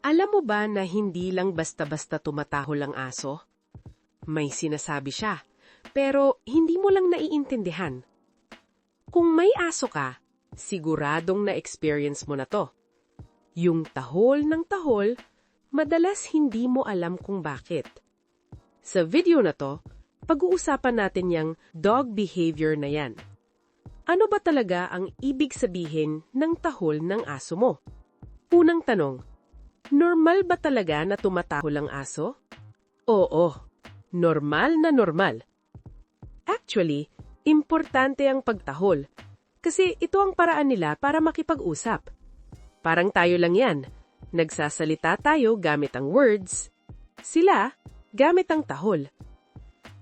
Alam mo ba na hindi lang basta-basta tumatahol ang aso? May sinasabi siya, pero hindi mo lang naiintindihan. Kung may aso ka, siguradong na-experience mo na to. Yung tahol ng tahol, madalas hindi mo alam kung bakit. Sa video na to, pag-uusapan natin yung dog behavior na yan. Ano ba talaga ang ibig sabihin ng tahol ng aso mo? Unang tanong, normal ba talaga na tumatahol ang aso? Oo, normal na normal. Actually, importante ang pagtahol kasi ito ang paraan nila para makipag-usap. Parang tayo lang yan. Nagsasalita tayo gamit ang words. Sila, gamit ang tahol.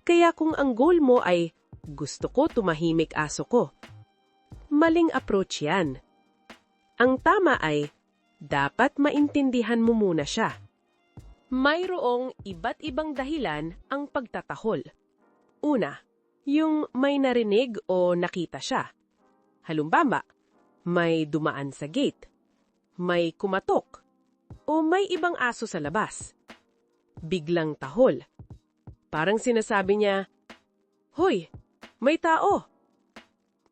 Kaya kung ang goal mo ay, gusto ko tumahimik aso ko, maling approach yan. Ang tama ay, dapat maintindihan mo muna siya. Mayroong iba't ibang dahilan ang pagtatahol. Una, yung may narinig o nakita siya. Halimbawa, may dumaan sa gate, may kumatok, o may ibang aso sa labas. Biglang tahol. Parang sinasabi niya, "Hoy, may tao."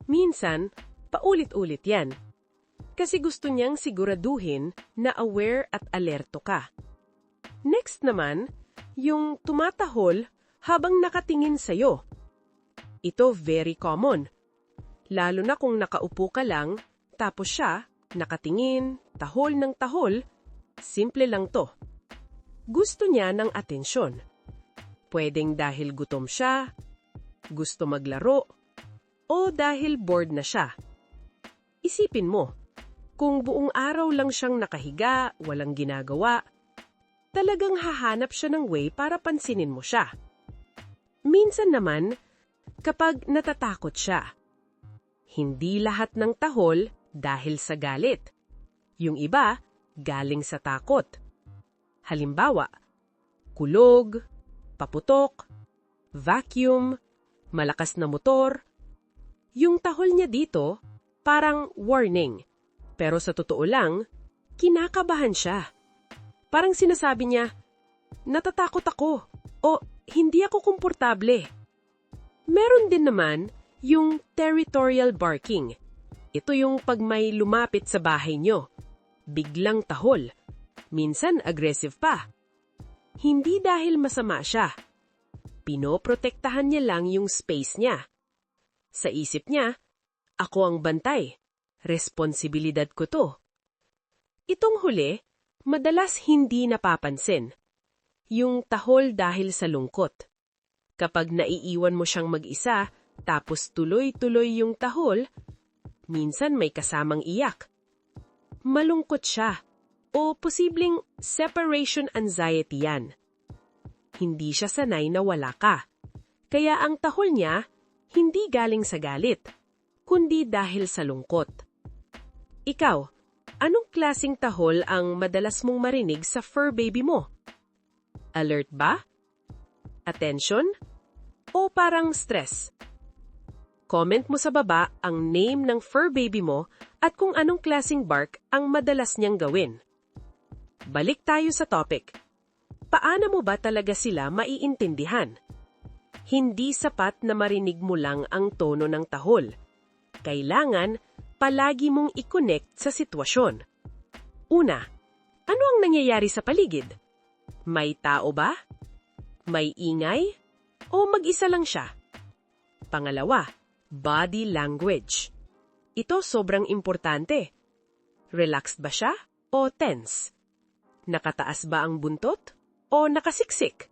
Minsan, paulit-ulit yan. Kasi gusto niyang siguraduhin na aware at alerto ka. Next naman, yung tumatahol habang nakatingin sa'yo. Ito very common. Lalo na kung nakaupo ka lang, tapos siya, nakatingin, tahol ng tahol, simple lang to. Gusto niya ng atensyon. Pwedeng dahil gutom siya, gusto maglaro, o dahil bored na siya. Isipin mo, kung buong araw lang siyang nakahiga, walang ginagawa, talagang hahanap siya ng way para pansinin mo siya. Minsan naman, kapag natatakot siya. Hindi lahat ng tahol dahil sa galit. Yung iba, galing sa takot. Halimbawa, kulog, paputok, vacuum, malakas na motor. Yung tahol niya dito, parang warning. Pero sa totoo lang, kinakabahan siya. Parang sinasabi niya, natatakot ako o hindi ako komportable. Meron din naman yung territorial barking. Ito yung pag may lumapit sa bahay nyo. Biglang tahol. Minsan aggressive pa. Hindi dahil masama siya. Pinoprotektahan niya lang yung space niya. Sa isip niya, ako ang bantay. Responsibilidad ko to. Itong huli, madalas hindi napapansin. Yung tahol dahil sa lungkot. Kapag naiiwan mo siyang mag-isa, tapos tuloy-tuloy yung tahol, minsan may kasamang iyak. Malungkot siya, o posibleng separation anxiety yan. Hindi siya sanay na wala ka. Kaya ang tahol niya, hindi galing sa galit, kundi dahil sa lungkot. Ikaw, anong klasing tahol ang madalas mong marinig sa fur baby mo? Alert ba? Attention? O parang stress? Comment mo sa baba ang name ng fur baby mo at kung anong klaseng bark ang madalas niyang gawin. Balik tayo sa topic. Paano mo ba talaga sila maiintindihan? Hindi sapat na marinig mo lang ang tono ng tahol. Kailangan palagi mong i-connect sa sitwasyon. Una, ano ang nangyayari sa paligid? May tao ba? May ingay? O mag-isa lang siya? Pangalawa, body language. Ito sobrang importante. Relaxed ba siya o tense? Nakataas ba ang buntot o nakasiksik?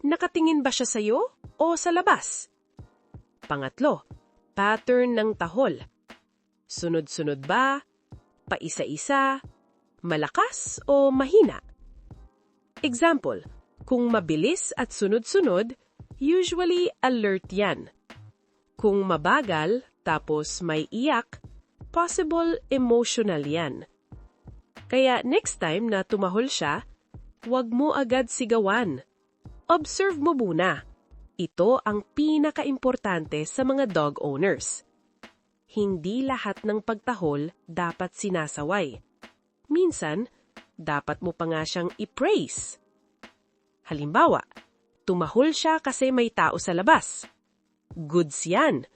Nakatingin ba siya sa'yo o sa labas? Pangatlo, pattern ng tahol. Sunod-sunod ba? Paisa-isa? Malakas o mahina? Example, kung mabilis at sunod-sunod, usually alert yan. Kung mabagal, tapos may iyak, possible emotional yan. Kaya next time na tumahol siya, huwag mo agad sigawan. Observe mo muna. Ito ang pinaka-importante sa mga dog owners. Hindi lahat ng pagtahol dapat sinasaway. Minsan, dapat mo pa nga siyang i-praise. Halimbawa, tumahol siya kasi may tao sa labas. Goods yan.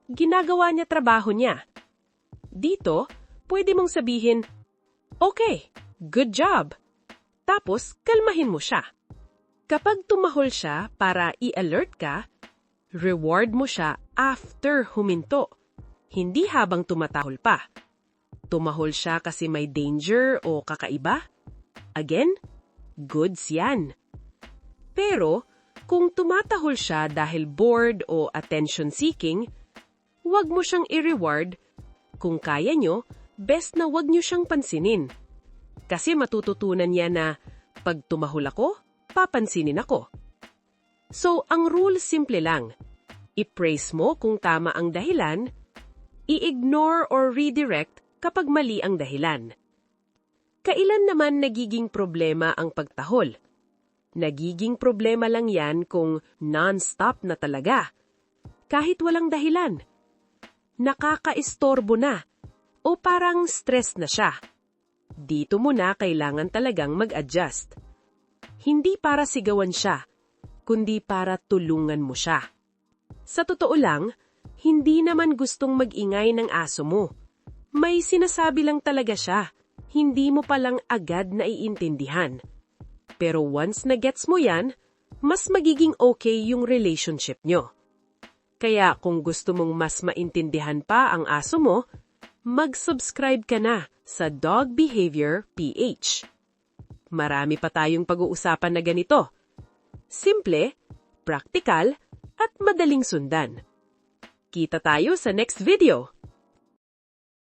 Ginagawa niya trabaho niya. Dito, pwede mong sabihin, okay, good job. Tapos, kalmahin mo siya. Kapag tumahol siya para i-alert ka, reward mo siya after huminto, hindi habang tumatahol pa. Tumahol siya kasi may danger o kakaiba? Again, goods yan. Pero, kung tumatahol siya dahil bored o attention-seeking, huwag mo siyang i-reward. Kung kaya nyo, best na huwag nyo siyang pansinin. Kasi matututunan niya na, pag tumahol ako, papansinin ako. So, ang rule simple lang. I-praise mo kung tama ang dahilan, i-ignore or redirect kapag mali ang dahilan. Kailan naman nagiging problema ang pagtahol? Nagiging problema lang yan kung non-stop na talaga. Kahit walang dahilan. Nakakaistorbo na o parang stress na siya. Dito mo na kailangan talagang mag-adjust. Hindi para sigawan siya, kundi para tulungan mo siya. Sa totoo lang, hindi naman gustong mag-ingay ng aso mo. May sinasabi lang talaga siya, hindi mo palang agad naiintindihan. Pero once na gets mo yan, mas magiging okay yung relationship nyo. Kaya kung gusto mong mas maintindihan pa ang aso mo, mag-subscribe ka na sa Dog Behavior PH. Marami pa tayong pag-uusapan na ganito. Simple, praktikal, at madaling sundan. Kita tayo sa next video.